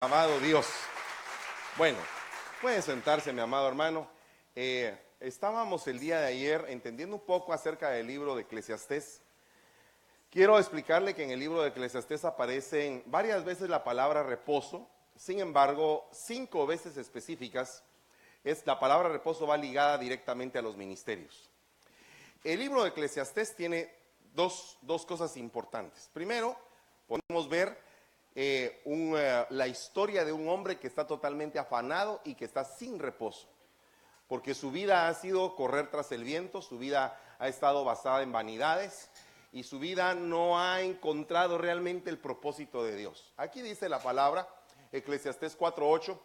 Amado Dios. Bueno, pueden sentarse, mi amado hermano. Estábamos el día de ayer entendiendo un poco acerca del libro de Eclesiastés. Quiero explicarle que en el libro de Eclesiastés aparecen varias veces la palabra reposo. Sin embargo, 5 veces específicas, la palabra reposo va ligada directamente a los ministerios. El libro de Eclesiastés tiene dos cosas importantes. Primero, podemos ver la historia de un hombre que está totalmente afanado y que está sin reposo, porque su vida ha sido correr tras el viento, su vida ha estado basada en vanidades y su vida no ha encontrado realmente el propósito de Dios. Aquí dice la palabra, Eclesiastés 4:8,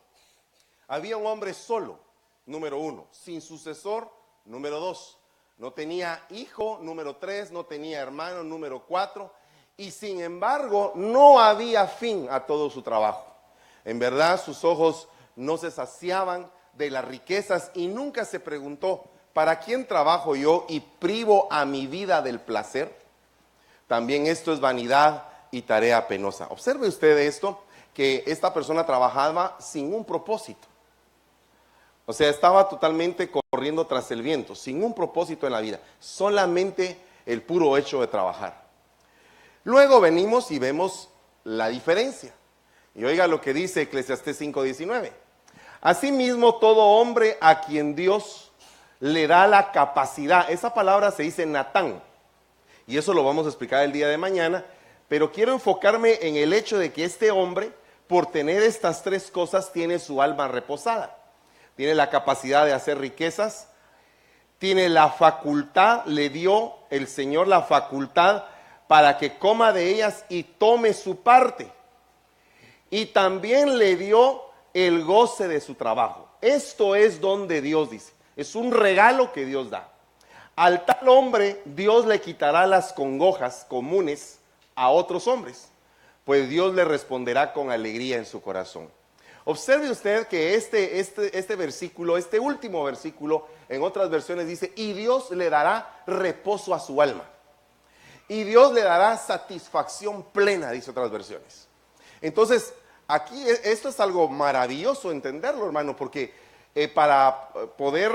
había un hombre solo, número 1, sin sucesor, número 2, no tenía hijo, número 3, no tenía hermano, número 4, y sin embargo no había fin a todo su trabajo. En verdad sus ojos no se saciaban de las riquezas y nunca se preguntó, ¿para quién trabajo yo y privo a mi vida del placer? También esto es vanidad y tarea penosa. Observe usted esto, que esta persona trabajaba sin un propósito. O sea, estaba totalmente corriendo tras el viento, sin un propósito en la vida, solamente el puro hecho de trabajar. Luego venimos y vemos la diferencia. Y oiga lo que dice Eclesiastés 5:19. Asimismo, todo hombre a quien Dios le da la capacidad, esa palabra se dice Natán, y eso lo vamos a explicar el día de mañana, pero quiero enfocarme en el hecho de que este hombre, por tener estas 3 cosas, tiene su alma reposada. Tiene la capacidad de hacer riquezas, tiene la facultad, le dio el Señor la facultad para que coma de ellas y tome su parte. Y también le dio el goce de su trabajo. Esto es don de Dios, dice. Es un regalo que Dios da. Al tal hombre, Dios le quitará las congojas comunes a otros hombres, pues Dios le responderá con alegría en su corazón. Observe usted que este versículo, este último versículo, en otras versiones dice, y Dios le dará reposo a su alma. Y Dios le dará satisfacción plena, dice otras versiones. Entonces, aquí esto es algo maravilloso entenderlo, hermano, porque para poder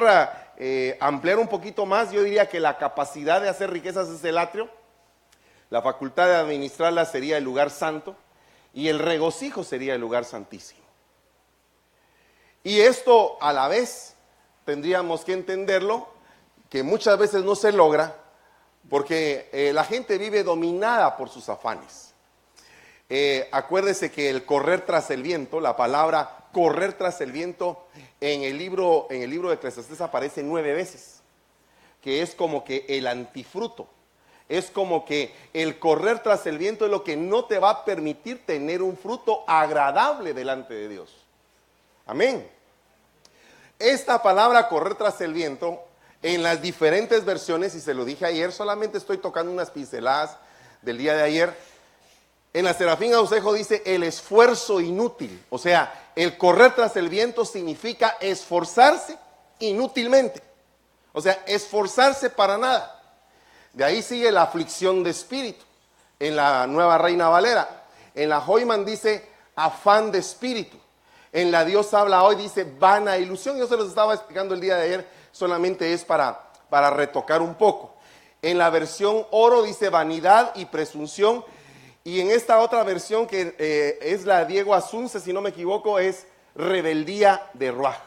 ampliar un poquito más, yo diría que la capacidad de hacer riquezas es el atrio, la facultad de administrarlas sería el lugar santo, y el regocijo sería el lugar santísimo. Y esto a la vez tendríamos que entenderlo, que muchas veces no se logra, porque la gente vive dominada por sus afanes. Acuérdese que el correr tras el viento, la palabra correr tras el viento en el libro de Eclesiastés aparece 9 veces, que es como que el antifruto, es como que el correr tras el viento es lo que no te va a permitir tener un fruto agradable delante de Dios. Amén. Esta palabra correr tras el viento en las diferentes versiones, y se lo dije ayer, solamente estoy tocando unas pinceladas del día de ayer. En la Serafín Aucejo dice el esfuerzo inútil, o sea, el correr tras el viento significa esforzarse inútilmente, o sea, esforzarse para nada. De ahí sigue la aflicción de espíritu, en la Nueva Reina Valera. En la Hoyman dice afán de espíritu. En la Dios habla hoy dice vana ilusión. Yo se los estaba explicando el día de ayer, solamente es para retocar un poco. En la versión oro dice vanidad y presunción, y en esta otra versión que es la Diego Asunce, si no me equivoco, es rebeldía de Ruaj.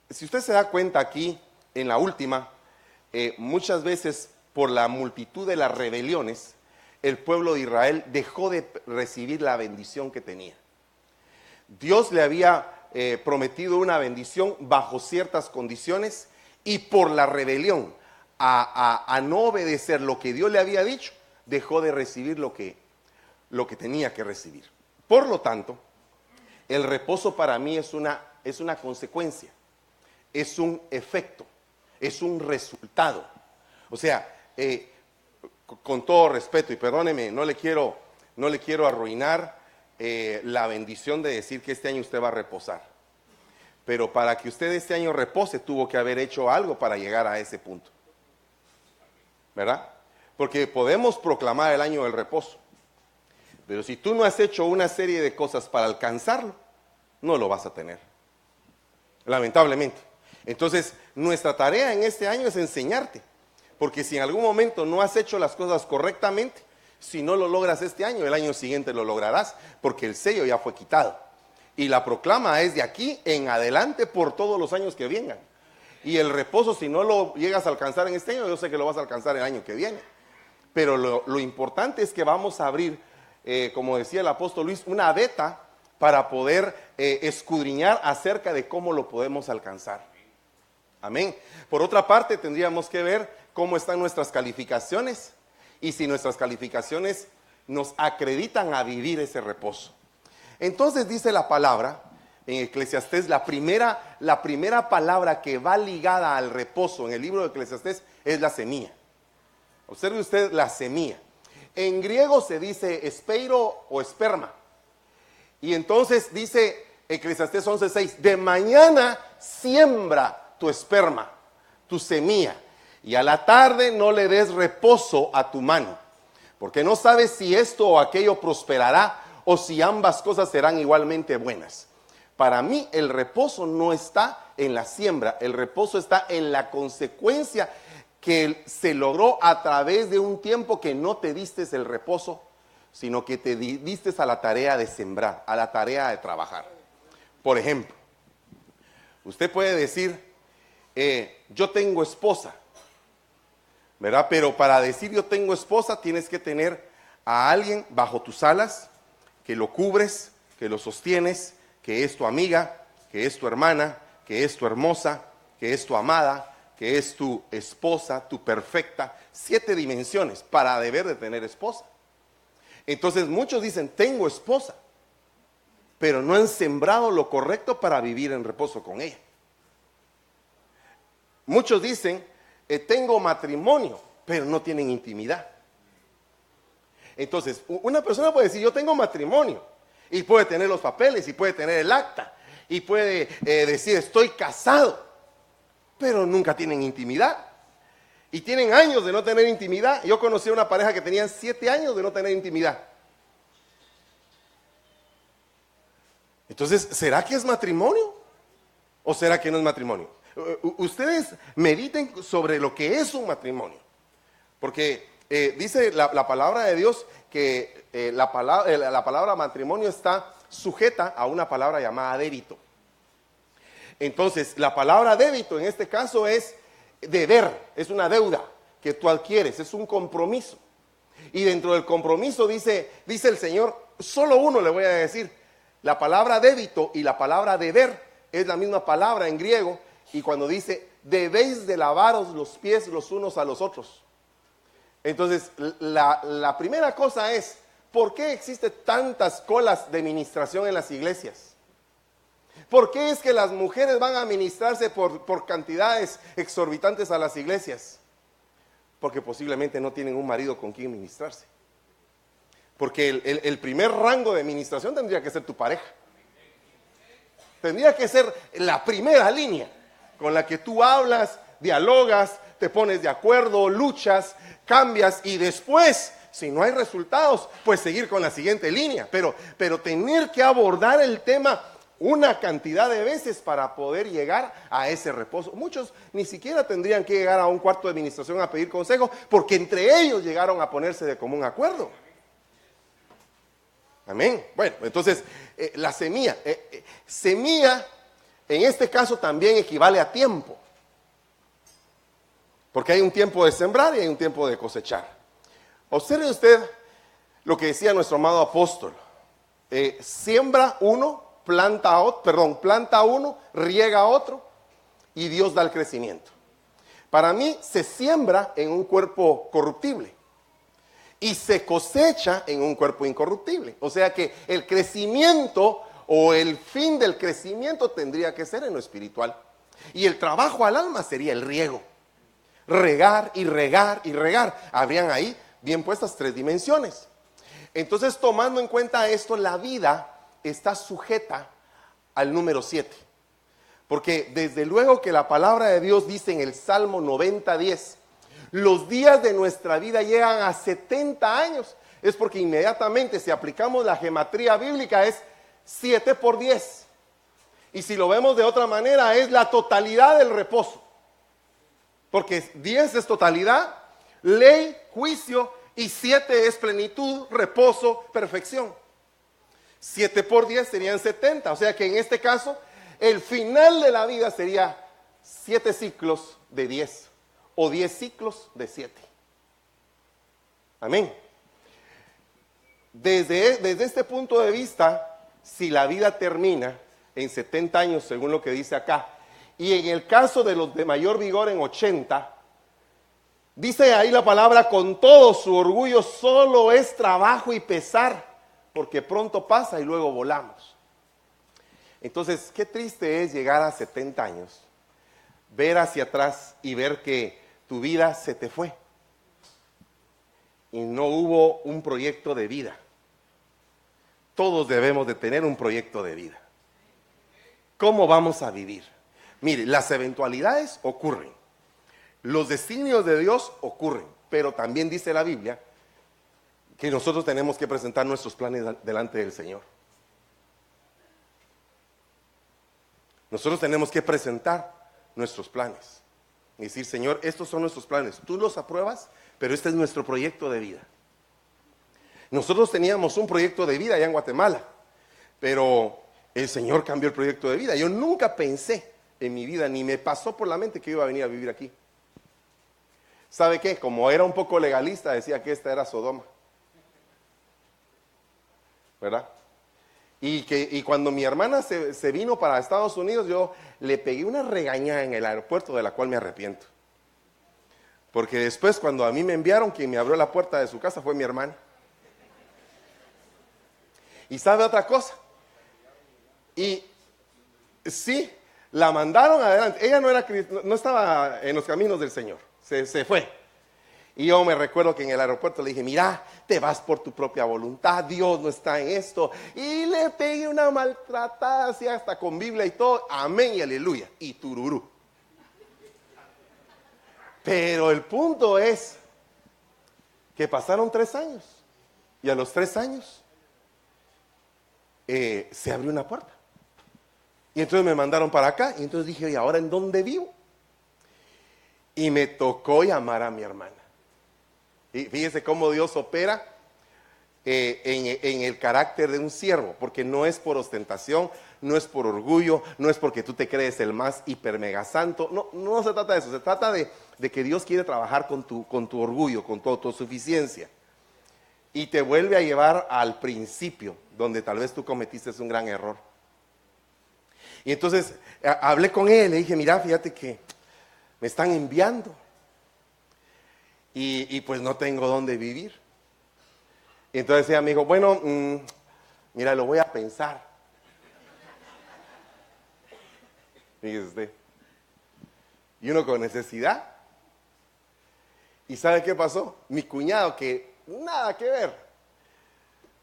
Si usted se da cuenta aquí, en la última, muchas veces por la multitud de las rebeliones, el pueblo de Israel dejó de recibir la bendición que tenía. Dios le había prometido una bendición bajo ciertas condiciones, y por la rebelión a no obedecer lo que Dios le había dicho, dejó de recibir lo que tenía que recibir. Por lo tanto, el reposo para mí es una consecuencia, es un efecto, es un resultado. O sea, con todo respeto, y perdóneme, no le quiero arruinar la bendición de decir que este año usted va a reposar, pero para que usted este año repose tuvo que haber hecho algo para llegar a ese punto, ¿verdad? Porque podemos proclamar el año del reposo, Pero si tú no has hecho una serie de cosas para alcanzarlo, no lo vas a tener. Lamentablemente. Entonces, nuestra tarea en este año es enseñarte. Porque si en algún momento no has hecho las cosas correctamente, si no lo logras este año, el año siguiente lo lograrás, porque el sello ya fue quitado. Y la proclama es de aquí en adelante por todos los años que vengan. Y el reposo, si no lo llegas a alcanzar en este año, yo sé que lo vas a alcanzar el año que viene. Pero lo importante es que vamos a abrir, como decía el apóstol Luis, una beta para poder escudriñar acerca de cómo lo podemos alcanzar. Amén. Por otra parte, tendríamos que ver cómo están nuestras calificaciones y si nuestras calificaciones nos acreditan a vivir ese reposo. Entonces dice la palabra en Eclesiastés, la primera palabra que va ligada al reposo en el libro de Eclesiastés es la semilla. Observe usted la semilla. En griego se dice espeiro o esperma. Y entonces dice Eclesiastés 11:6, de mañana siembra tu esperma, tu semilla, y a la tarde no le des reposo a tu mano, porque no sabes si esto o aquello prosperará o si ambas cosas serán igualmente buenas. Para mí el reposo no está en la siembra, el reposo está en la consecuencia que se logró a través de un tiempo que no te diste el reposo, sino que te diste a la tarea de sembrar, a la tarea de trabajar. Por ejemplo, usted puede decir, yo tengo esposa, ¿verdad? Pero para decir yo tengo esposa tienes que tener a alguien bajo tus alas, que lo cubres, que lo sostienes, que es tu amiga, que es tu hermana, que es tu hermosa, que es tu amada, que es tu esposa, tu perfecta. 7 dimensiones para deber de tener esposa. Entonces muchos dicen, tengo esposa, pero no han sembrado lo correcto para vivir en reposo con ella. Muchos dicen, tengo matrimonio, pero no tienen intimidad. Entonces, una persona puede decir, yo tengo matrimonio, y puede tener los papeles, y puede tener el acta, y puede decir, estoy casado, pero nunca tienen intimidad. Y tienen años de no tener intimidad. Yo conocí a una pareja que tenían 7 años de no tener intimidad. Entonces, ¿será que es matrimonio? ¿O será que no es matrimonio? Ustedes mediten sobre lo que es un matrimonio. Porque dice la palabra de Dios que la palabra matrimonio está sujeta a una palabra llamada débito. Entonces, la palabra débito en este caso es deber, es una deuda que tú adquieres, es un compromiso. Y dentro del compromiso dice el Señor, solo uno le voy a decir, la palabra débito y la palabra deber es la misma palabra en griego, y cuando dice, debéis de lavaros los pies los unos a los otros. Entonces, la primera cosa es, ¿por qué existen tantas colas de ministración en las iglesias? ¿Por qué es que las mujeres van a ministrarse por cantidades exorbitantes a las iglesias? Porque posiblemente no tienen un marido con quien ministrarse. Porque el primer rango de ministración tendría que ser tu pareja. Tendría que ser la primera línea con la que tú hablas, dialogas, te pones de acuerdo, luchas, cambias y después, si no hay resultados, pues seguir con la siguiente línea. Pero tener que abordar el tema una cantidad de veces para poder llegar a ese reposo. Muchos ni siquiera tendrían que llegar a un cuarto de administración a pedir consejo, porque entre ellos llegaron a ponerse de común acuerdo. Amén. Bueno, entonces, la semilla. Semilla, en este caso, también equivale a tiempo. Porque hay un tiempo de sembrar y hay un tiempo de cosechar. Observe usted lo que decía nuestro amado apóstol. Siembra uno, planta uno, riega otro, y Dios da el crecimiento. Para mí, se siembra en un cuerpo corruptible y se cosecha en un cuerpo incorruptible. O sea que el crecimiento o el fin del crecimiento tendría que ser en lo espiritual. Y el trabajo al alma sería el riego. Regar y regar y regar. Habrían ahí bien puestas 3 dimensiones. Entonces, tomando en cuenta esto, la vida está sujeta al número 7. Porque desde luego que la palabra de Dios dice en el Salmo 90:10, los días de nuestra vida llegan a 70 años, es porque inmediatamente si aplicamos la gematría bíblica es 7 por 10. Y si lo vemos de otra manera es la totalidad del reposo. Porque 10 es totalidad, ley, juicio, y 7 es plenitud, reposo, perfección. 7 por 10 serían 70. O sea que en este caso el final de la vida sería 7 ciclos de 10 o 10 ciclos de 7. Amén. Desde este punto de vista, si la vida termina en 70 años, según lo que dice acá, y en el caso de los de mayor vigor en 80, dice ahí la palabra, con todo su orgullo solo es trabajo y pesar, porque pronto pasa y luego volamos. Entonces, qué triste es llegar a 70 años, ver hacia atrás y ver que tu vida se te fue y no hubo un proyecto de vida. Todos debemos de tener un proyecto de vida. ¿Cómo vamos a vivir? Mire, las eventualidades ocurren, los designios de Dios ocurren, pero también dice la Biblia que nosotros tenemos que presentar nuestros planes delante del Señor. Nosotros tenemos que presentar nuestros planes y decir, Señor, estos son nuestros planes, tú los apruebas, pero este es nuestro proyecto de vida. Nosotros teníamos un proyecto de vida allá en Guatemala, pero el Señor cambió el proyecto de vida. Yo nunca pensé en mi vida, ni me pasó por la mente que iba a venir a vivir aquí. ¿Sabe qué? Como era un poco legalista, decía que esta era Sodoma, ¿verdad? Y cuando mi hermana se vino para Estados Unidos, yo le pegué una regañada en el aeropuerto de la cual me arrepiento. Porque después, cuando a mí me enviaron, quien me abrió la puerta de su casa fue mi hermana. ¿Y sabe otra cosa? Y sí, la mandaron adelante. Ella no estaba en los caminos del Señor, se fue. Y yo me recuerdo que en el aeropuerto le dije, mira, te vas por tu propia voluntad, Dios no está en esto. Y le pegué una maltratada así hasta con Biblia y todo, amén y aleluya, y tururú. Pero el punto es que pasaron 3 años, y a los 3 años se abrió una puerta. Y entonces me mandaron para acá, y entonces dije, ¿y ahora en dónde vivo? Y me tocó llamar a mi hermana. Y fíjese cómo Dios opera en el carácter de un siervo, porque no es por ostentación, no es por orgullo, no es porque tú te crees el más hiper mega santo, no se trata de eso, se trata de que Dios quiere trabajar con tu orgullo, con tu autosuficiencia, y te vuelve a llevar al principio, donde tal vez tú cometiste un gran error. Y entonces hablé con él, le dije, mira, fíjate que me están enviando. Y pues no tengo dónde vivir. Y entonces ella me dijo, bueno, mira, lo voy a pensar. Fíjese usted. Y uno con necesidad. ¿Y sabe qué pasó? Mi cuñado, que nada que ver,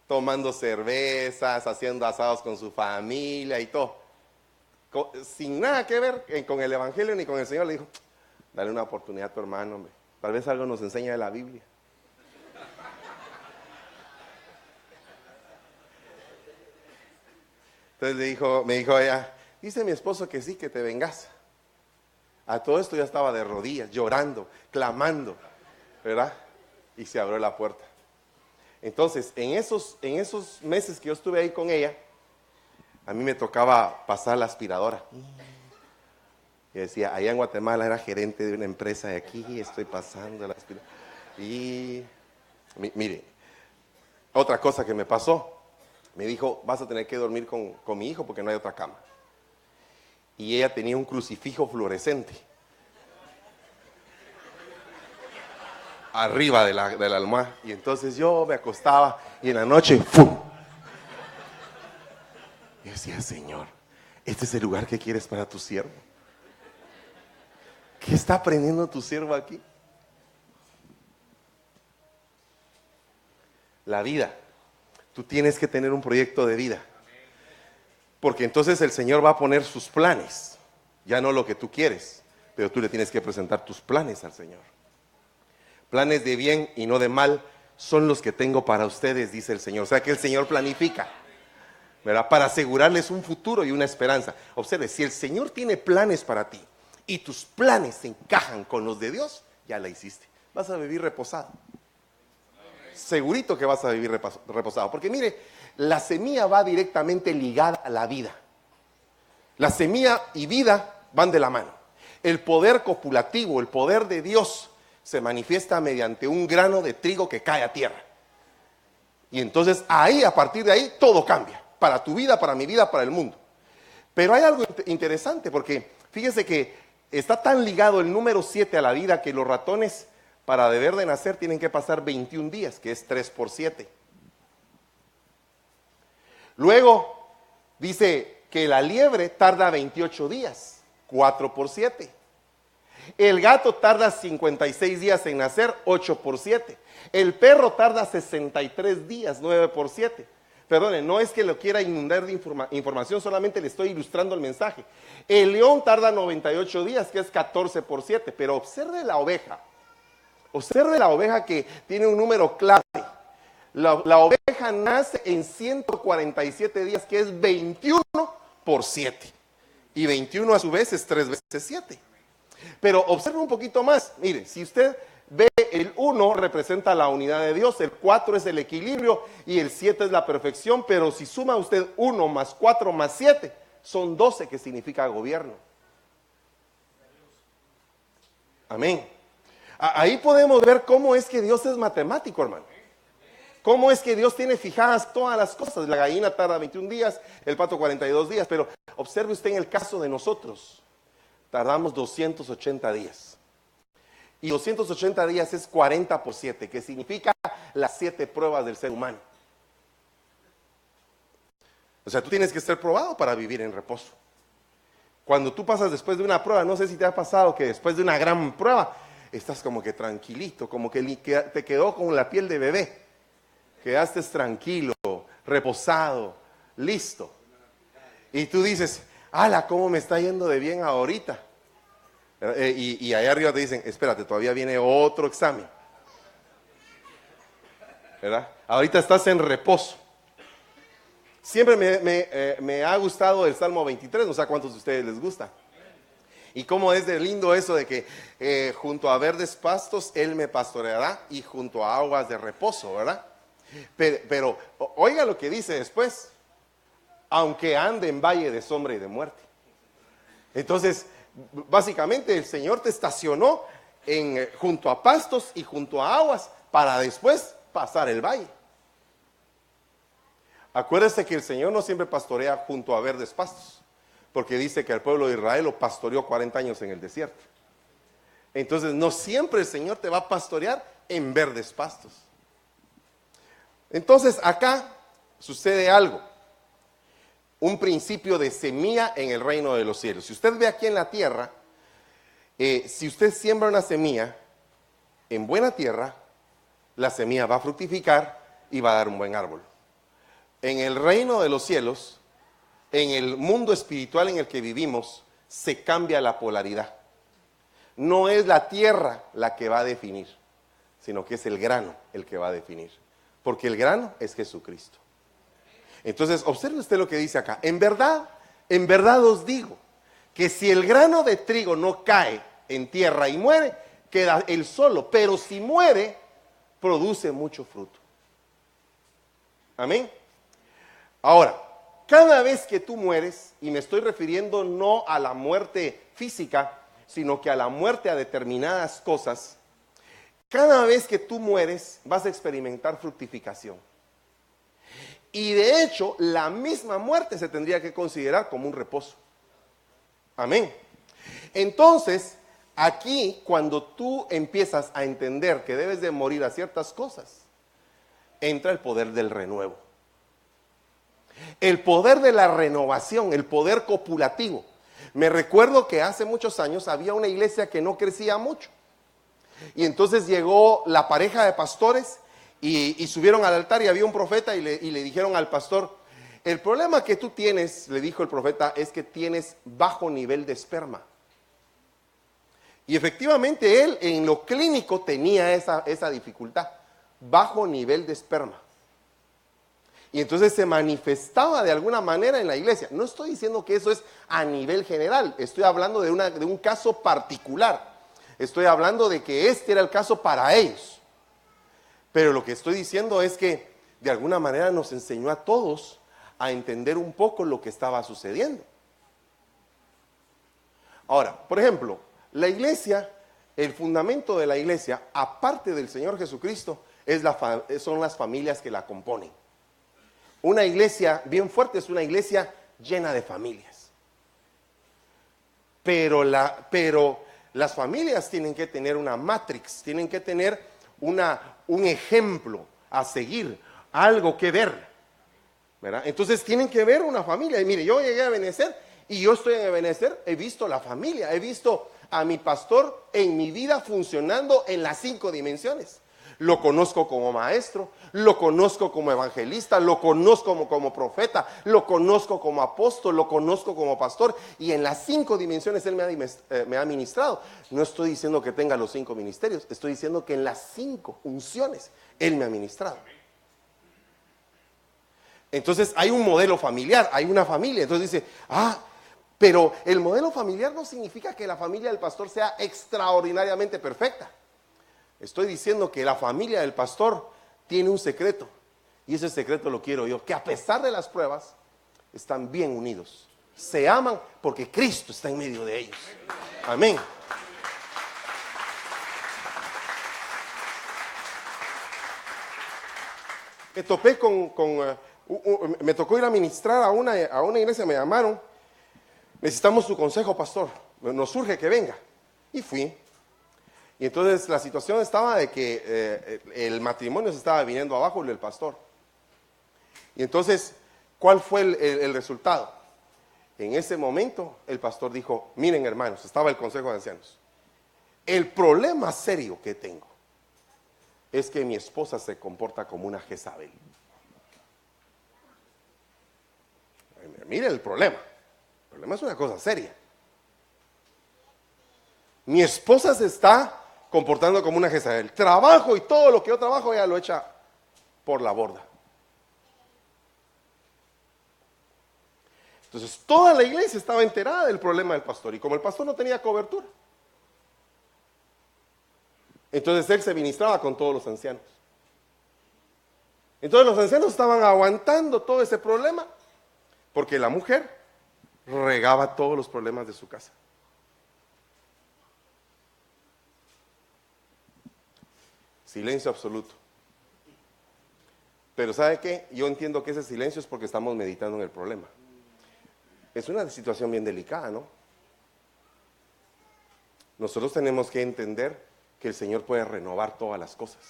tomando cervezas, haciendo asados con su familia y todo, sin nada que ver con el evangelio ni con el Señor, le dijo, dale una oportunidad a tu hermano, hombre. Tal vez algo nos enseña de la Biblia. Entonces me dijo ella, dice mi esposo que sí, que te vengas. A todo esto ya estaba de rodillas, llorando, clamando, ¿verdad? Y se abrió la puerta. Entonces, en esos meses que yo estuve ahí con ella, a mí me tocaba pasar la aspiradora. Y decía, allá en Guatemala era gerente de una empresa de aquí, estoy pasando la aspiradora. Y mire, otra cosa que me pasó, me dijo, vas a tener que dormir con mi hijo porque no hay otra cama. Y ella tenía un crucifijo fluorescente arriba de la almohada. Y entonces yo me acostaba y en la noche, ¡fum! Y decía, Señor, este es el lugar que quieres para tu siervo. ¿Qué está aprendiendo tu siervo aquí? La vida. Tú tienes que tener un proyecto de vida. Porque entonces el Señor va a poner sus planes. Ya no lo que tú quieres, pero tú le tienes que presentar tus planes al Señor. Planes de bien y no de mal, son los que tengo para ustedes, dice el Señor. O sea que el Señor planifica, ¿verdad? Para asegurarles un futuro y una esperanza. Observe, si el Señor tiene planes para ti y tus planes se encajan con los de Dios, ya la hiciste. Vas a vivir reposado. Segurito que vas a vivir reposado. Porque mire, la semilla va directamente ligada a la vida. La semilla y vida van de la mano. El poder copulativo, el poder de Dios, se manifiesta mediante un grano de trigo que cae a tierra. Y entonces ahí, a partir de ahí, todo cambia. Para tu vida, para mi vida, para el mundo. Pero hay algo interesante, porque fíjese que está tan ligado el número 7 a la vida que los ratones, para deber de nacer, tienen que pasar 21 días, que es 3 por 7. Luego, dice que la liebre tarda 28 días, 4 por 7. El gato tarda 56 días en nacer, 8 por 7. El perro tarda 63 días, 9 por 7. Perdone, no es que lo quiera inundar de información, solamente le estoy ilustrando el mensaje. El león tarda 98 días, que es 14 por 7. Pero observe la oveja. Observe la oveja que tiene un número clave. La oveja nace en 147 días, que es 21 por 7. Y 21 a su vez es 3 veces 7. Pero observe un poquito más. Mire, si usted ve, el 1 representa la unidad de Dios, el 4 es el equilibrio y el 7 es la perfección. Pero si suma usted 1 más 4 más 7, son 12, que significa gobierno. Amén. Ahí podemos ver cómo es que Dios es matemático, hermano. Cómo es que Dios tiene fijadas todas las cosas. La gallina tarda 21 días, el pato 42 días. Pero observe usted en el caso de nosotros. Tardamos 280 días. Y 280 días es 40 por 7, que significa las 7 pruebas del ser humano. O sea, tú tienes que ser probado para vivir en reposo. Cuando tú pasas después de una prueba, no sé si te ha pasado que después de una gran prueba, estás como que tranquilito, como que te quedó con la piel de bebé. Quedaste tranquilo, reposado, listo. Y tú dices, ¡hala, cómo me está yendo de bien ahorita! Y allá arriba te dicen, espérate, todavía viene otro examen. ¿Verdad? Ahorita estás en reposo. Siempre me ha gustado el Salmo 23, no sé a cuántos de ustedes les gusta. Y cómo es de lindo eso de que junto a verdes pastos Él me pastoreará y junto a aguas de reposo, ¿verdad? Pero oiga lo que dice después, aunque ande en valle de sombra y de muerte. Entonces, básicamente el Señor te estacionó junto a pastos y junto a aguas para después pasar el valle. Acuérdese que el Señor no siempre pastorea junto a verdes pastos, porque dice que el pueblo de Israel lo pastoreó 40 años en el desierto. Entonces, no siempre el Señor te va a pastorear en verdes pastos. Entonces, acá sucede algo. Un principio de semilla en el reino de los cielos. Si usted ve aquí en la tierra, si usted siembra una semilla en buena tierra, la semilla va a fructificar y va a dar un buen árbol. En el reino de los cielos, en el mundo espiritual en el que vivimos, se cambia la polaridad. No es la tierra la que va a definir, sino que es el grano el que va a definir. Porque el grano es Jesucristo. Entonces, observe usted lo que dice acá. En verdad os digo, que si el grano de trigo no cae en tierra y muere, queda él solo. Pero si muere, produce mucho fruto. Amén. Ahora, cada vez que tú mueres, y me estoy refiriendo no a la muerte física, sino que a la muerte a determinadas cosas, cada vez que tú mueres vas a experimentar fructificación. Y de hecho, la misma muerte se tendría que considerar como un reposo. Amén. Entonces, aquí cuando tú empiezas a entender que debes de morir a ciertas cosas, entra el poder del renuevo. El poder de la renovación, el poder copulativo. Me recuerdo que hace muchos años había una iglesia que no crecía mucho. Y entonces llegó la pareja de pastores y subieron al altar y había un profeta y le dijeron al pastor, el problema que tú tienes, le dijo el profeta, es que tienes bajo nivel de esperma. Y efectivamente él en lo clínico tenía esa dificultad. bajo nivel de esperma. Y entonces se manifestaba de alguna manera en la iglesia. No estoy diciendo que eso es a nivel general, estoy hablando de un caso particular. Estoy hablando de que este era el caso para ellos. Pero lo que estoy diciendo es que de alguna manera nos enseñó a todos a entender un poco lo que estaba sucediendo. Ahora, por ejemplo, la iglesia, el fundamento de la iglesia, aparte del Señor Jesucristo, son las familias que la componen. Una iglesia bien fuerte es una iglesia llena de familias. Pero las familias tienen que tener una matrix, tienen que tener un ejemplo a seguir, algo que ver, ¿verdad? Entonces tienen que ver una familia. Y mire, yo llegué a Ebenezer y yo estoy en Ebenezer, he visto la familia, he visto a mi pastor en mi vida funcionando en las 5 dimensiones. Lo conozco como maestro, lo conozco como evangelista, lo conozco como profeta, lo conozco como apóstol, lo conozco como pastor, y en las 5 dimensiones Él me ha ministrado. No estoy diciendo que tenga los 5 ministerios, estoy diciendo que en las 5 unciones Él me ha ministrado. Entonces hay un modelo familiar, hay una familia. Entonces dice, pero el modelo familiar no significa que la familia del pastor sea extraordinariamente perfecta. Estoy diciendo que la familia del pastor tiene un secreto, y ese secreto lo quiero yo, que a pesar de las pruebas están bien unidos, se aman porque Cristo está en medio de ellos. Amén. Me topé me tocó ir a ministrar a una iglesia, me llamaron, necesitamos su consejo, pastor, nos surge que venga, y fui. Y entonces la situación estaba de que el matrimonio se estaba viniendo abajo del pastor. Y entonces, ¿cuál fue el resultado? En ese momento el pastor dijo, miren hermanos, estaba el consejo de ancianos, el problema serio que tengo es que mi esposa se comporta como una Jezabel. Mire el problema es una cosa seria. Mi esposa se está comportando como una Jezabel. Trabajo y todo lo que yo trabajo ella lo echa por la borda. Entonces toda la iglesia estaba enterada del problema del pastor, y como el pastor no tenía cobertura, entonces él se ministraba con todos los ancianos. Entonces los ancianos estaban aguantando todo ese problema porque la mujer regaba todos los problemas de su casa. Silencio absoluto. Pero ¿sabe qué? Yo entiendo que ese silencio es porque estamos meditando en el problema. Es una situación bien delicada, ¿no? Nosotros tenemos que entender que el Señor puede renovar todas las cosas.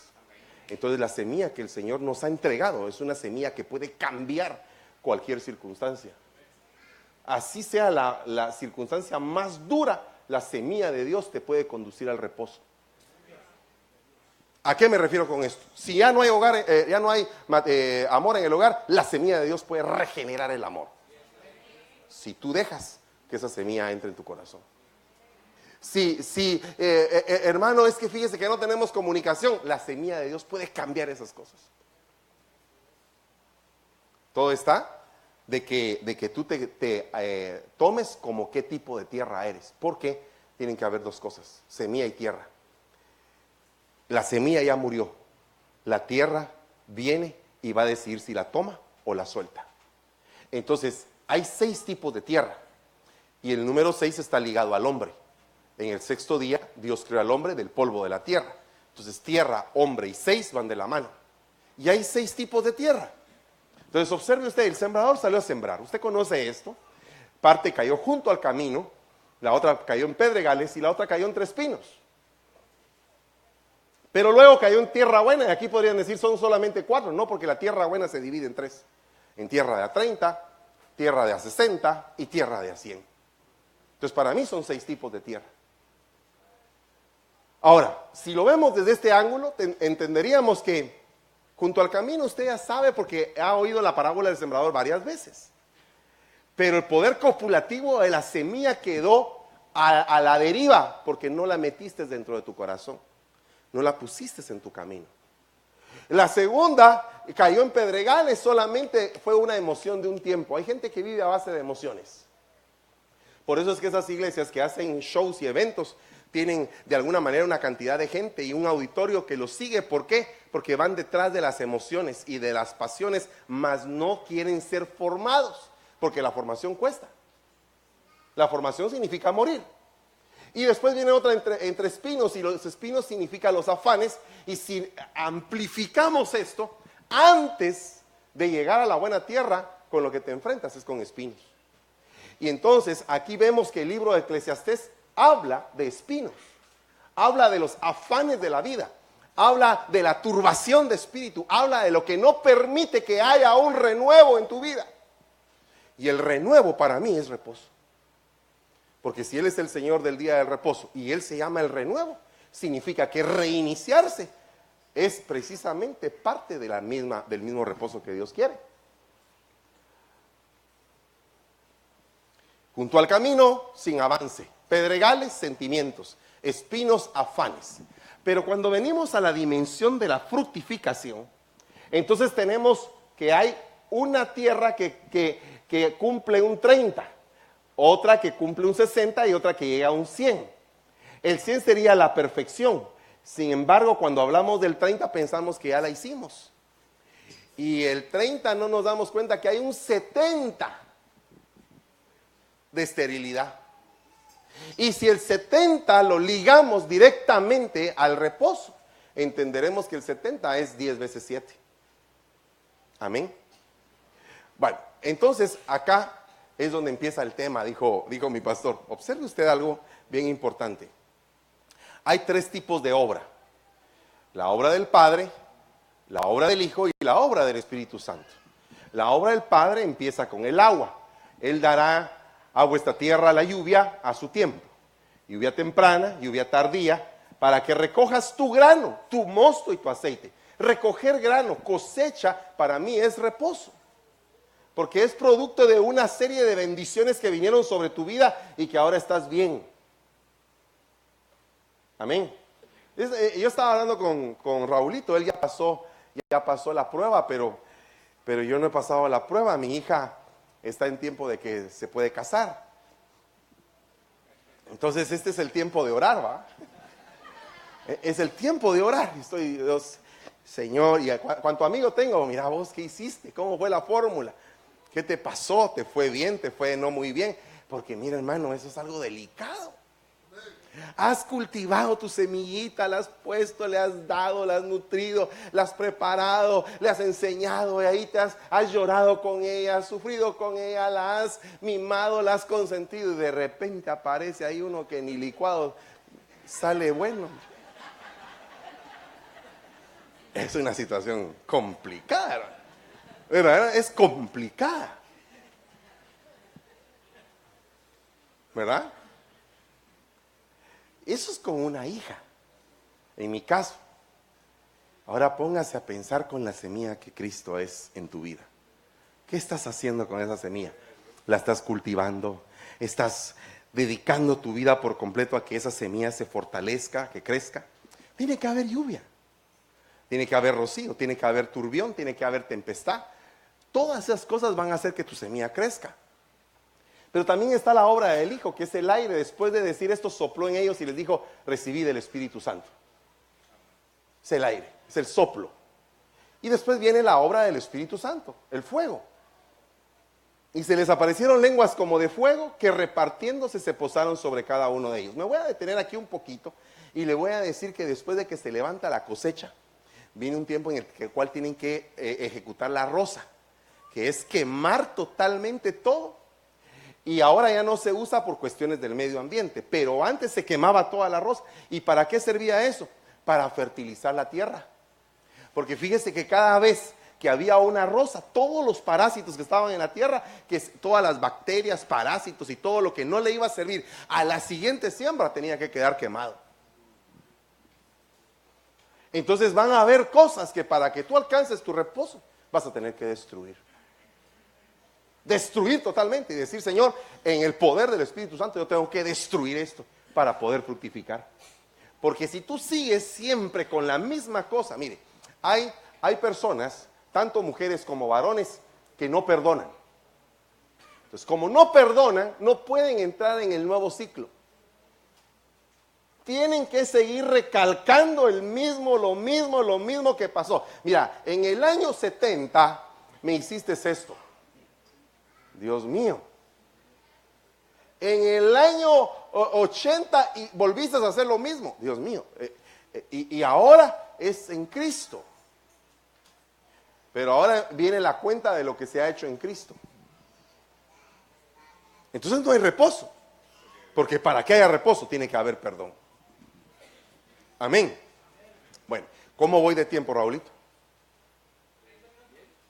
Entonces la semilla que el Señor nos ha entregado es una semilla que puede cambiar cualquier circunstancia. Así sea la circunstancia más dura, la semilla de Dios te puede conducir al reposo. ¿A qué me refiero con esto? Si ya no hay hogar, ya no hay amor en el hogar, la semilla de Dios puede regenerar el amor. Si tú dejas que esa semilla entre en tu corazón. Hermano, es que fíjese que no tenemos comunicación, la semilla de Dios puede cambiar esas cosas. Todo está de que tú te tomes como qué tipo de tierra eres. Porque tienen que haber 2 cosas, semilla y tierra. La semilla ya murió, la tierra viene y va a decidir si la toma o la suelta. Entonces hay 6 tipos de tierra, y el número 6 está ligado al hombre. En el 6º día Dios creó al hombre del polvo de la tierra. Entonces tierra, hombre y 6 van de la mano. Y hay 6 tipos de tierra. Entonces observe usted, el sembrador salió a sembrar. Usted conoce esto. Parte cayó junto al camino, la otra cayó en pedregales y la otra cayó entre espinos. Pero luego cayó en tierra buena, y aquí podrían decir son solamente 4, no, porque la tierra buena se divide en 3. En tierra de a 30, tierra de a 60 y tierra de a 100. Entonces para mí son 6 tipos de tierra. Ahora, si lo vemos desde este ángulo, entenderíamos que junto al camino usted ya sabe, porque ha oído la parábola del sembrador varias veces. Pero el poder copulativo de la semilla quedó a la deriva, porque no la metiste dentro de tu corazón. No la pusiste en tu camino. La segunda cayó en pedregales, solamente fue una emoción de un tiempo. Hay gente que vive a base de emociones. Por eso es que esas iglesias que hacen shows y eventos tienen de alguna manera una cantidad de gente y un auditorio que los sigue. ¿Por qué? Porque van detrás de las emociones y de las pasiones, mas no quieren ser formados, porque la formación cuesta. La formación significa morir. Y después viene otra entre espinos, y los espinos significan los afanes. Y si amplificamos esto, antes de llegar a la buena tierra, con lo que te enfrentas es con espinos. Y entonces aquí vemos que el libro de Eclesiastés habla de espinos, habla de los afanes de la vida, habla de la turbación de espíritu, habla de lo que no permite que haya un renuevo en tu vida. Y el renuevo para mí es reposo. Porque si Él es el Señor del día del reposo y Él se llama el renuevo, significa que reiniciarse es precisamente parte de del mismo reposo que Dios quiere. Junto al camino, sin avance. Pedregales, sentimientos. Espinos, afanes. Pero cuando venimos a la dimensión de la fructificación, entonces tenemos que hay una tierra que cumple un 30, otra que cumple un 60 y otra que llega a un 100. El 100 sería la perfección. Sin embargo, cuando hablamos del 30 pensamos que ya la hicimos. Y el 30 no nos damos cuenta que hay un 70 de esterilidad. Y si el 70 lo ligamos directamente al reposo, entenderemos que el 70 es 10 veces 7. Amén. Bueno, entonces acá es donde empieza el tema, dijo mi pastor. Observe usted algo bien importante. Hay 3 tipos de obra: la obra del Padre, la obra del Hijo y la obra del Espíritu Santo. La obra del Padre empieza con el agua. Él dará a vuestra tierra la lluvia a su tiempo, lluvia temprana, lluvia tardía, para que recojas tu grano, tu mosto y tu aceite. Recoger grano, cosecha, para mí es reposo, porque es producto de una serie de bendiciones que vinieron sobre tu vida y que ahora estás bien. Amén. Yo estaba hablando con Raulito, él ya pasó la prueba, pero yo no he pasado la prueba. Mi hija está en tiempo de que se puede casar. Entonces este es el tiempo de orar, ¿va? Es el tiempo de orar. Estoy, Dios, Señor, y cuánto amigo tengo, mira vos, ¿qué hiciste? ¿Cómo fue la fórmula? ¿Qué te pasó? ¿Te fue bien? ¿Te fue no muy bien? Porque mira, hermano, eso es algo delicado. Has cultivado tu semillita, la has puesto, le has dado, la has nutrido, la has preparado, le has enseñado, y ahí has llorado con ella, has sufrido con ella, la has mimado, la has consentido, y de repente aparece ahí uno que ni licuado sale bueno. Es una situación complicada, ¿verdad? Es complicada, ¿verdad? Eso es como una hija, en mi caso. Ahora póngase a pensar con la semilla que Cristo es en tu vida. ¿Qué estás haciendo con esa semilla? ¿La estás cultivando? ¿Estás dedicando tu vida por completo a que esa semilla se fortalezca, que crezca? Tiene que haber lluvia, tiene que haber rocío, tiene que haber turbión, tiene que haber tempestad. Todas esas cosas van a hacer que tu semilla crezca. Pero también está la obra del Hijo, que es el aire. Después de decir esto, sopló en ellos y les dijo: recibid el Espíritu Santo. Es el aire, es el soplo. Y después viene la obra del Espíritu Santo, el fuego. Y se les aparecieron lenguas como de fuego, que repartiéndose se posaron sobre cada uno de ellos. Me voy a detener aquí un poquito y le voy a decir que después de que se levanta la cosecha, viene un tiempo en el cual tienen que ejecutar la roza, que es quemar totalmente todo. Y ahora ya no se usa por cuestiones del medio ambiente, pero antes se quemaba toda la roza. ¿Y para qué servía eso? Para fertilizar la tierra. Porque fíjese que cada vez que había una roza, todos los parásitos que estaban en la tierra, todas las bacterias, parásitos y todo lo que no le iba a servir a la siguiente siembra tenía que quedar quemado. Entonces van a haber cosas que para que tú alcances tu reposo vas a tener que destruir. Destruir totalmente y decir: Señor, en el poder del Espíritu Santo yo tengo que destruir esto para poder fructificar. Porque si tú sigues siempre con la misma cosa, mire, hay hay personas, tanto mujeres como varones, que no perdonan. Entonces, como no perdonan, no pueden entrar en el nuevo ciclo. Tienen que seguir recalcando lo mismo que pasó. Mira, en el año 70 me hiciste esto. Dios mío. En el año 80 y volviste a hacer lo mismo. Dios mío. Y ahora es en Cristo. Pero ahora viene la cuenta de lo que se ha hecho en Cristo. Entonces no hay reposo. Porque para que haya reposo tiene que haber perdón. Amén. Bueno, ¿cómo voy de tiempo, Raulito?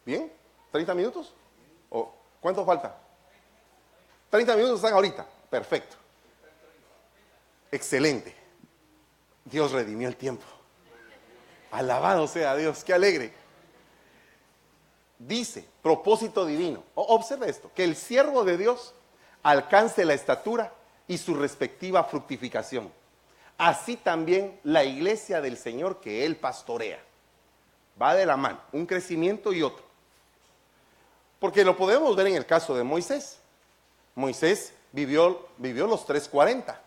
¿Bien? ¿30 minutos? ¿O cuánto falta? 30 minutos están ahorita. Perfecto. Excelente. Dios redimió el tiempo. Alabado sea Dios. Qué alegre. Dice, propósito divino. Observe esto. Que el siervo de Dios alcance la estatura y su respectiva fructificación. Así también la iglesia del Señor que Él pastorea. Va de la mano, un crecimiento y otro. Porque lo podemos ver en el caso de Moisés. Moisés vivió los 340.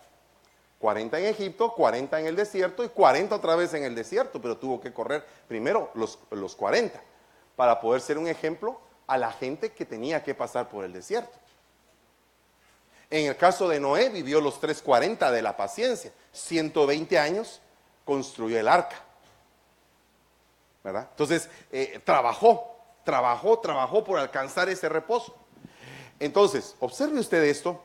40 en Egipto, 40 en el desierto y 40 otra vez en el desierto. Pero tuvo que correr primero los 40 para poder ser un ejemplo a la gente que tenía que pasar por el desierto. En el caso de Noé, vivió los 340 de la paciencia. 120 años construyó el arca. ¿Verdad? Entonces, trabajó por alcanzar ese reposo. Entonces, observe usted esto.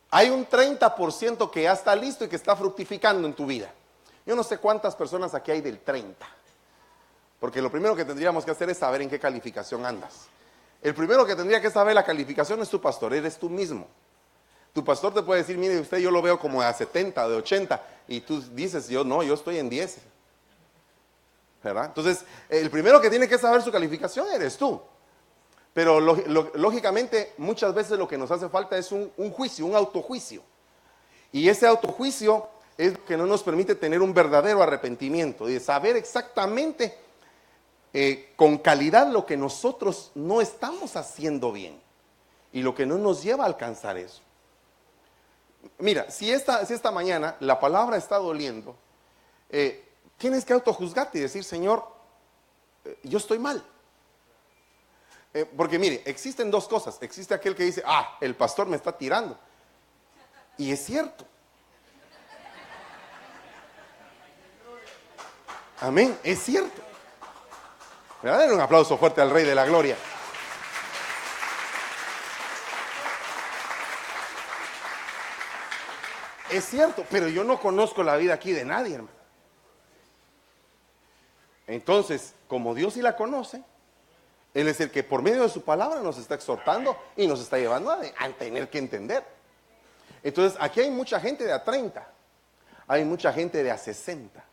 Hay un 30% que ya está listo y que está fructificando en tu vida. Yo no sé cuántas personas aquí hay del 30. Porque lo primero que tendríamos que hacer es saber en qué calificación andas. El primero que tendría que saber la calificación es tu pastor, eres tú mismo. Tu pastor te puede decir, mire usted, yo lo veo como de 70, de 80, y tú dices, yo estoy en 10. ¿Verdad? Entonces, el primero que tiene que saber su calificación eres tú. Pero lógicamente, muchas veces lo que nos hace falta es un juicio, un autojuicio. Y ese autojuicio es lo que no nos permite tener un verdadero arrepentimiento, y de saber exactamente con calidad lo que nosotros no estamos haciendo bien y lo que no nos lleva a alcanzar eso. Mira, si esta mañana la palabra está doliendo, tienes que autojuzgarte y decir, Señor, yo estoy mal. Porque mire, existen dos cosas. Existe aquel que dice, el pastor me está tirando. Y es cierto. Amén, es cierto. Denle un aplauso fuerte al Rey de la Gloria. Es cierto, pero yo no conozco la vida aquí de nadie, hermano. Entonces, como Dios sí la conoce, Él es el que por medio de su palabra nos está exhortando y nos está llevando a tener que entender. Entonces, aquí hay mucha gente de a 30, hay mucha gente de a 60.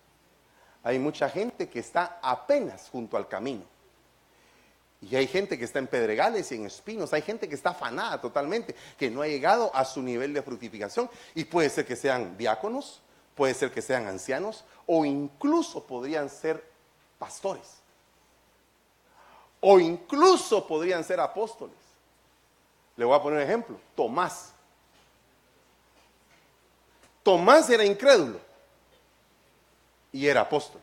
Hay mucha gente que está apenas junto al camino. Y hay gente que está en pedregales y en espinos. Hay gente que está afanada totalmente, que no ha llegado a su nivel de fructificación. Y puede ser que sean diáconos, puede ser que sean ancianos, o incluso podrían ser pastores. O incluso podrían ser apóstoles. Le voy a poner un ejemplo. Tomás. Tomás era incrédulo y era apóstol,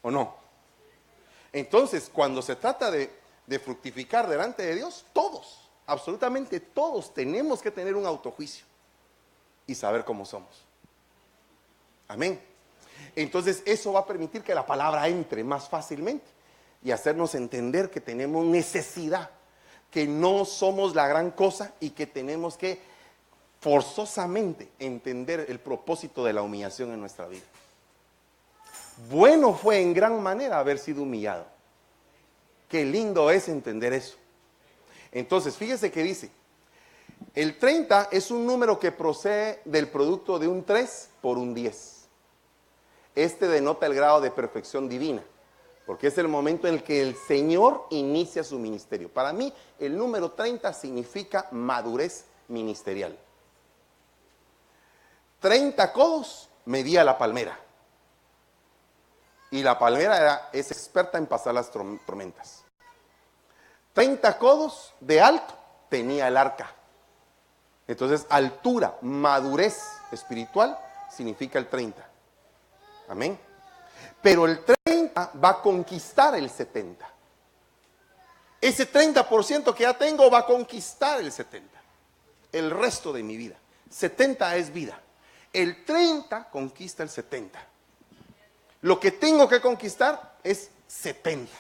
¿o no? Entonces, cuando se trata de fructificar delante de Dios, todos, absolutamente todos, tenemos que tener un autojuicio y saber cómo somos. Amén. Entonces, eso va a permitir que la palabra entre más fácilmente y hacernos entender que tenemos necesidad, que no somos la gran cosa y que tenemos que forzosamente entender el propósito de la humillación en nuestra vida. Bueno fue en gran manera haber sido humillado. Qué lindo es entender eso. Entonces, fíjese que dice, el 30 es un número que procede del producto de un 3 por un 10. Este denota el grado de perfección divina, porque es el momento en el que el Señor inicia su ministerio. Para mí, el número 30 significa madurez ministerial. 30 codos medía la palmera. Y la palmera es experta en pasar las tormentas. 30 codos de alto tenía el arca. Entonces, altura, madurez espiritual significa el 30. Amén. Pero el 30 va a conquistar el 70. Ese 30% que ya tengo va a conquistar el 70. El resto de mi vida. 70 es vida. El 30 conquista el 70. Lo que tengo que conquistar es 70.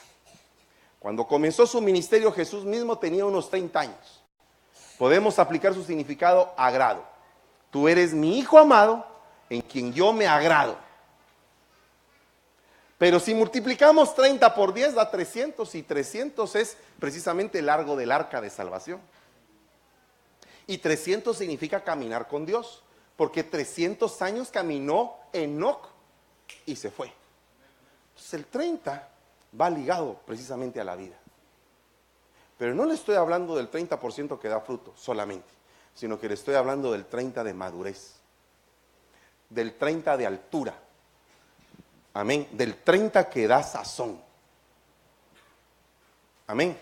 Cuando comenzó su ministerio, Jesús mismo tenía unos 30 años. Podemos aplicar su significado agrado. Tú eres mi hijo amado, en quien yo me agrado. Pero si multiplicamos 30 por 10 da 300, y 300 es precisamente el largo del arca de salvación. Y 300 significa caminar con Dios, porque 300 años caminó Enoc y se fue. Entonces el 30 va ligado precisamente a la vida. Pero no le estoy hablando del 30% que da fruto solamente, sino que le estoy hablando del 30 de madurez, del 30 de altura. Amén. Del 30 que da sazón. Amén.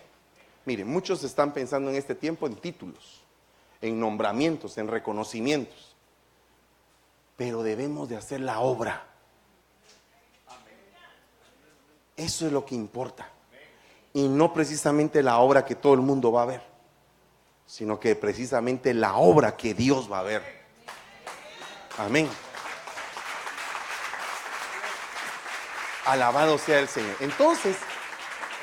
Miren, muchos están pensando en este tiempo en títulos, en nombramientos, en reconocimientos. Pero debemos de hacer la obra. Eso es lo que importa. Y no precisamente la obra que todo el mundo va a ver, sino que precisamente la obra que Dios va a ver. Amén. Alabado sea el Señor. Entonces,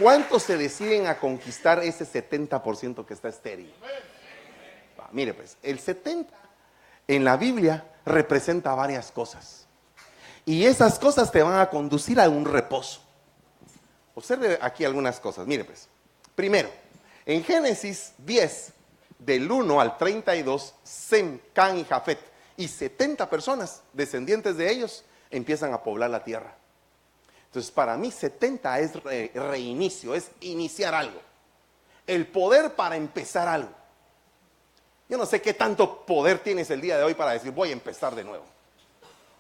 ¿cuántos se deciden a conquistar ese 70% que está estéril? Mire pues, el 70 en la Biblia representa varias cosas. Y esas cosas te van a conducir a un reposo. Observe aquí algunas cosas. Mire pues, primero, en Génesis 10, del 1 al 32, Sem, Can y Jafet y 70 personas, descendientes de ellos, empiezan a poblar la tierra. Entonces, para mí 70 es reinicio, es iniciar algo. El poder para empezar algo. Yo no sé qué tanto poder tienes el día de hoy para decir, voy a empezar de nuevo.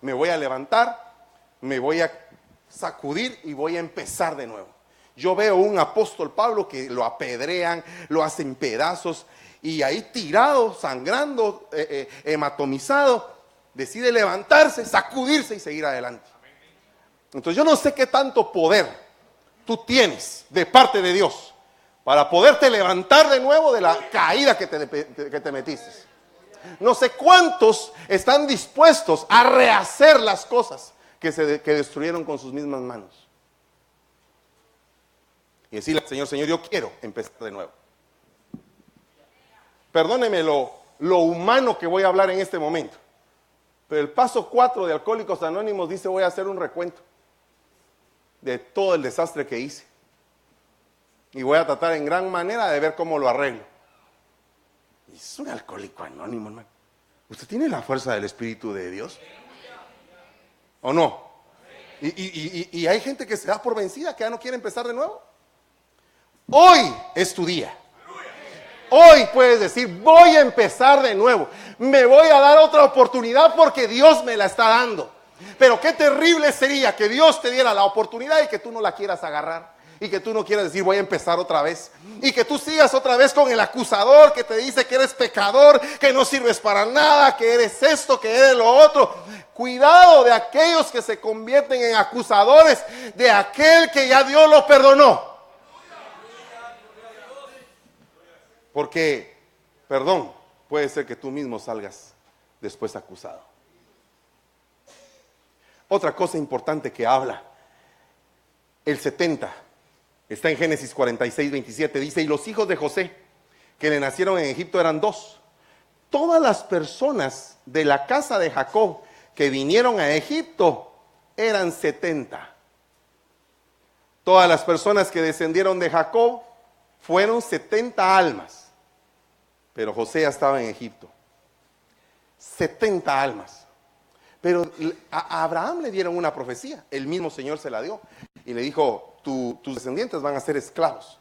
Me voy a levantar, me voy a sacudir y voy a empezar de nuevo. Yo veo un apóstol Pablo que lo apedrean, lo hacen pedazos y ahí tirado, sangrando, hematomizado, decide levantarse, sacudirse y seguir adelante. Entonces yo no sé qué tanto poder tú tienes de parte de Dios para poderte levantar de nuevo de la caída que te metiste. No sé cuántos están dispuestos a rehacer las cosas que destruyeron con sus mismas manos. Y decirle al Señor, Señor, yo quiero empezar de nuevo. Perdóneme lo humano que voy a hablar en este momento. Pero el paso 4 de Alcohólicos Anónimos dice, voy a hacer un recuento de todo el desastre que hice. Y voy a tratar en gran manera de ver cómo lo arreglo. Y es un alcohólico anónimo, hermano. ¿Usted tiene la fuerza del Espíritu de Dios? ¿O no? Y hay gente que se da por vencida, que ya no quiere empezar de nuevo. Hoy es tu día. Hoy puedes decir, voy a empezar de nuevo. Me voy a dar otra oportunidad porque Dios me la está dando. Pero qué terrible sería que Dios te diera la oportunidad y que tú no la quieras agarrar. Y que tú no quieras decir, voy a empezar otra vez. Y que tú sigas otra vez con el acusador que te dice que eres pecador, que no sirves para nada, que eres esto, que eres lo otro. Cuidado de aquellos que se convierten en acusadores de aquel que ya Dios lo perdonó. Porque, perdón, puede ser que tú mismo salgas después acusado. Otra cosa importante que habla el 70 está en Génesis 46, 27. Dice, y los hijos de José que le nacieron en Egipto eran 2. Todas las personas de la casa de Jacob que vinieron a Egipto eran 70. Todas las personas que descendieron de Jacob fueron 70 almas. Pero José ya estaba en Egipto. 70 almas. Pero a Abraham le dieron una profecía. El mismo Señor se la dio. Y le dijo, tus descendientes van a ser esclavos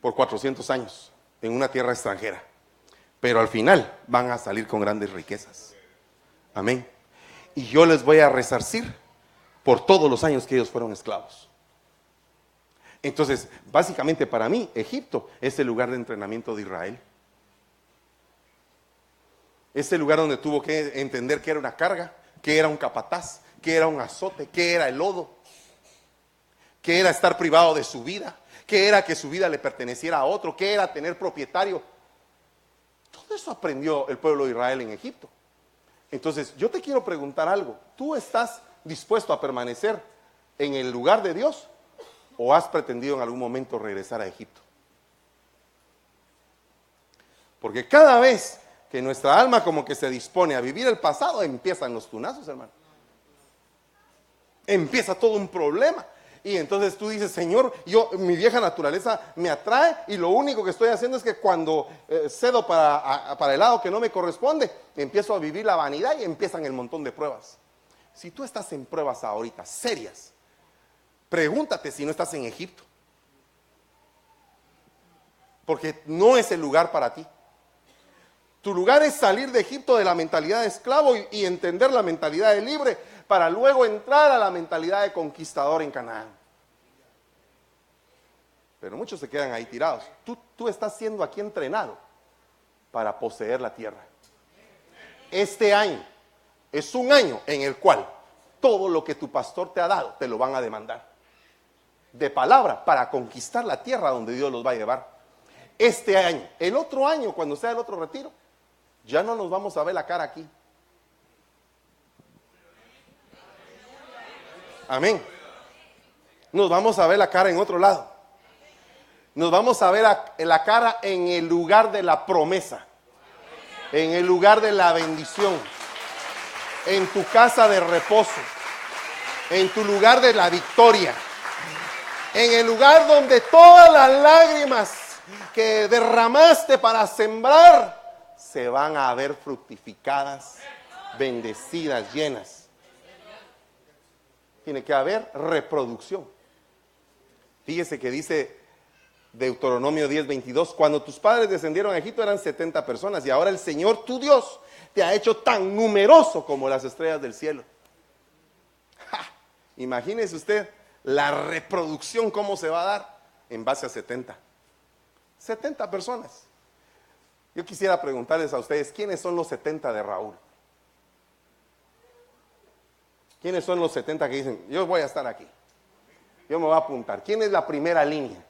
por 400 años en una tierra extranjera. Pero al final van a salir con grandes riquezas. Amén. Y yo les voy a resarcir por todos los años que ellos fueron esclavos. Entonces, básicamente para mí, Egipto es el lugar de entrenamiento de Israel. Es el lugar donde tuvo que entender que era una carga, que era un capataz, que era un azote, que era el lodo, que era estar privado de su vida, que era que su vida le perteneciera a otro, que era tener propietario. Todo eso aprendió el pueblo de Israel en Egipto. Entonces, yo te quiero preguntar algo. ¿Tú estás dispuesto a permanecer en el lugar de Dios o has pretendido en algún momento regresar a Egipto? Porque cada vez que nuestra alma como que se dispone a vivir el pasado, empiezan los tunazos, hermano. Empieza todo un problema. Y entonces tú dices, Señor, mi vieja naturaleza me atrae y lo único que estoy haciendo es que cuando cedo para el lado que no me corresponde, empiezo a vivir la vanidad y empiezan el montón de pruebas. Si tú estás en pruebas ahorita, serias, pregúntate si no estás en Egipto. Porque no es el lugar para ti. Tu lugar es salir de Egipto de la mentalidad de esclavo y entender la mentalidad de libre para luego entrar a la mentalidad de conquistador en Canaán. Pero muchos se quedan ahí tirados. Tú estás siendo aquí entrenado para poseer la tierra. Este año es un año en el cual todo lo que tu pastor te ha dado te lo van a demandar. De palabra para conquistar la tierra donde Dios los va a llevar. Este año, el otro año cuando sea el otro retiro, ya no nos vamos a ver la cara aquí. Amén. Nos vamos a ver la cara en otro lado. Nos vamos a ver la cara en el lugar de la promesa, en el lugar de la bendición, en tu casa de reposo, en tu lugar de la victoria, en el lugar donde todas las lágrimas que derramaste para sembrar se van a ver fructificadas, bendecidas, llenas. Tiene que haber reproducción. Fíjese que dice Deuteronomio 10:22, cuando tus padres descendieron a Egipto eran 70 personas y ahora el Señor tu Dios te ha hecho tan numeroso como las estrellas del cielo. ¡Ja! Imagínese usted la reproducción cómo se va a dar en base a 70 personas. Yo quisiera preguntarles a ustedes, ¿quiénes son los 70 de Raúl? ¿Quiénes son los 70 que dicen, yo voy a estar aquí? Yo me voy a apuntar. ¿Quién es la primera línea?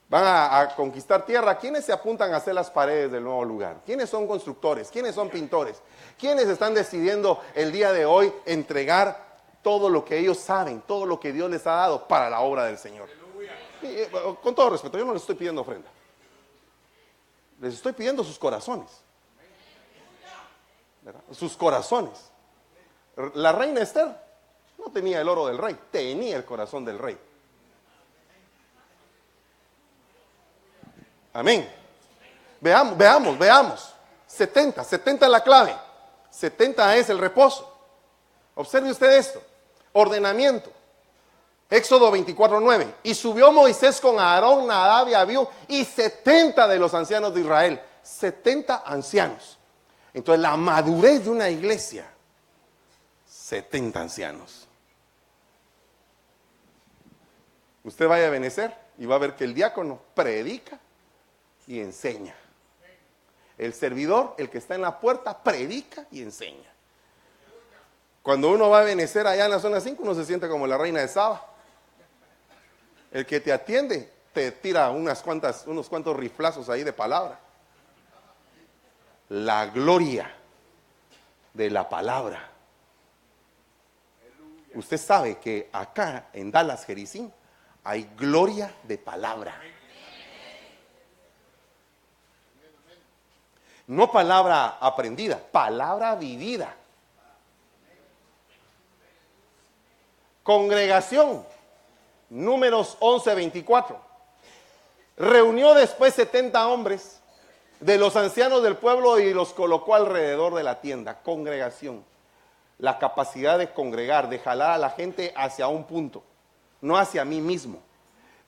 Van a conquistar tierra. ¿Quiénes se apuntan a hacer las paredes del nuevo lugar? ¿Quiénes son constructores? ¿Quiénes son pintores? ¿Quiénes están decidiendo el día de hoy entregar todo lo que ellos saben, todo lo que Dios les ha dado para la obra del Señor? Y, con todo respeto, yo no les estoy pidiendo ofrenda. Les estoy pidiendo sus corazones. ¿Verdad? Sus corazones. La reina Esther no tenía el oro del rey, tenía el corazón del rey. Amén. Veamos. 70 es la clave. 70 es el reposo. Observe usted esto. Ordenamiento. Éxodo 24:9. Y subió Moisés con Aarón, Nadab y Abiú y 70 de los ancianos de Israel. 70 ancianos. Entonces la madurez de una iglesia. 70 ancianos. Usted vaya a Benecer y va a ver que el diácono predica y enseña. El servidor, el que está en la puerta, predica y enseña. Cuando uno va a Benecer allá en la zona 5, uno se siente como la reina de Saba. El que te atiende te tira unos cuantos riflazos ahí de palabra. La gloria de la palabra. Usted sabe que acá en Dallas, Jericín, hay gloria de palabra. No palabra aprendida, palabra vivida. Congregación, Números 11:24. Reunió después 70 hombres de los ancianos del pueblo y los colocó alrededor de la tienda. Congregación. La capacidad de congregar, de jalar a la gente hacia un punto, no hacia mí mismo.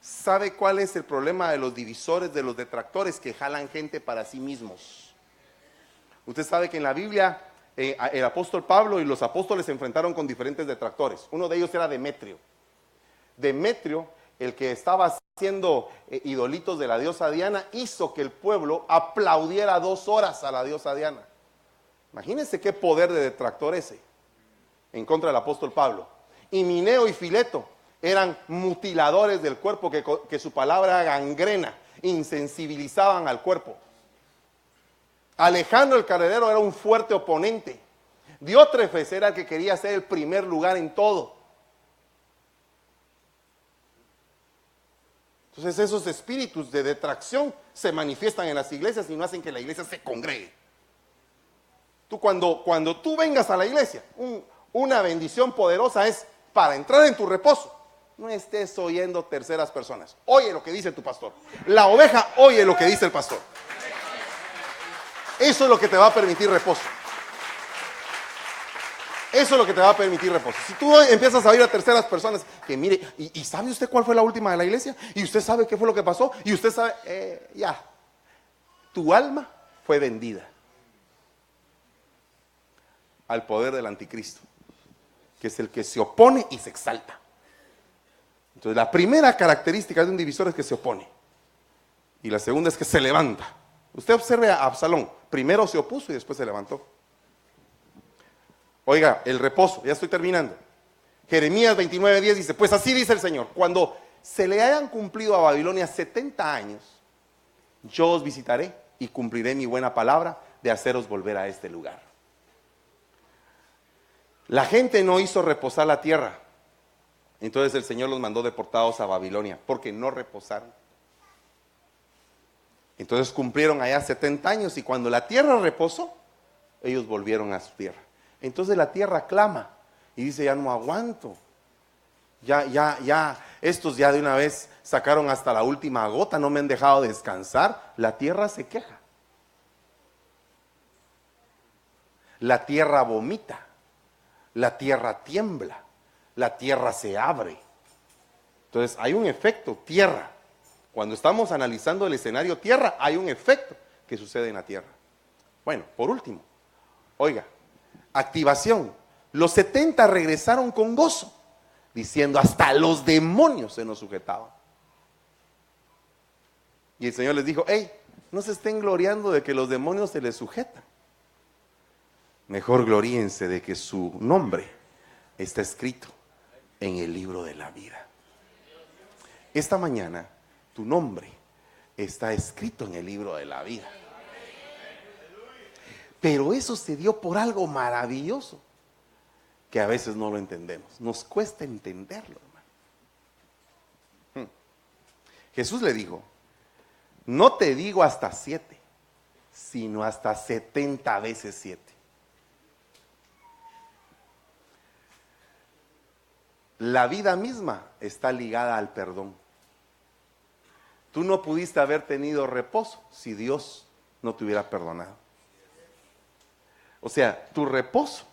¿Sabe cuál es el problema de los divisores, de los detractores? Que jalan gente para sí mismos. Usted sabe que en la Biblia el apóstol Pablo y los apóstoles se enfrentaron con diferentes detractores. Uno de ellos era Demetrio. Demetrio, el que estaba haciendo idolitos de la diosa Diana, hizo que el pueblo aplaudiera 2 horas a la diosa Diana. Imagínense qué poder de detractor ese en contra del apóstol Pablo. Y Mineo y Fileto eran mutiladores del cuerpo, que su palabra era gangrena, insensibilizaban al cuerpo. Alejandro el carcelero era un fuerte oponente. Diótrefes era el que quería ser el primer lugar en todo. Entonces esos espíritus de detracción se manifiestan en las iglesias y no hacen que la iglesia se congregue. Tú cuando tú vengas a la iglesia, una bendición poderosa es para entrar en tu reposo. No estés oyendo terceras personas. Oye lo que dice tu pastor. La oveja oye lo que dice el pastor. Eso es lo que te va a permitir reposo. Eso es lo que te va a permitir reposo. Si tú empiezas a oír a terceras personas, que mire, ¿y sabe usted cuál fue la última de la iglesia? ¿Y usted sabe qué fue lo que pasó? ¿Y usted sabe? Ya. Tu alma fue vendida al poder del anticristo, que es el que se opone y se exalta. Entonces la primera característica de un divisor es que se opone. Y la segunda es que se levanta. Usted observe a Absalón. Primero se opuso y después se levantó. Oiga, el reposo, ya estoy terminando. Jeremías 29:10 dice, pues así dice el Señor, cuando se le hayan cumplido a Babilonia 70 años, yo os visitaré y cumpliré mi buena palabra de haceros volver a este lugar. La gente no hizo reposar la tierra. Entonces el Señor los mandó deportados a Babilonia, porque no reposaron. Entonces cumplieron allá 70 años y cuando la tierra reposó, ellos volvieron a su tierra. Entonces la tierra clama y dice, ya no aguanto. Ya, estos ya de una vez sacaron hasta la última gota, no me han dejado descansar. La tierra se queja. La tierra vomita. La tierra tiembla. La tierra se abre. Entonces hay un efecto tierra. Cuando estamos analizando el escenario tierra, hay un efecto que sucede en la tierra. Bueno, por último, oiga, activación. Los 70 regresaron con gozo, diciendo, hasta los demonios se nos sujetaban. Y el Señor les dijo, hey, no se estén gloriando de que los demonios se les sujetan. Mejor gloríense de que su nombre está escrito en el libro de la vida. Esta mañana, tu nombre está escrito en el libro de la vida. Pero eso se dio por algo maravilloso que a veces no lo entendemos. Nos cuesta entenderlo, hermano. Jesús le dijo, no te digo hasta 7, sino hasta 70 veces 7. La vida misma está ligada al perdón. Tú no pudiste haber tenido reposo si Dios no te hubiera perdonado. O sea, tu reposo,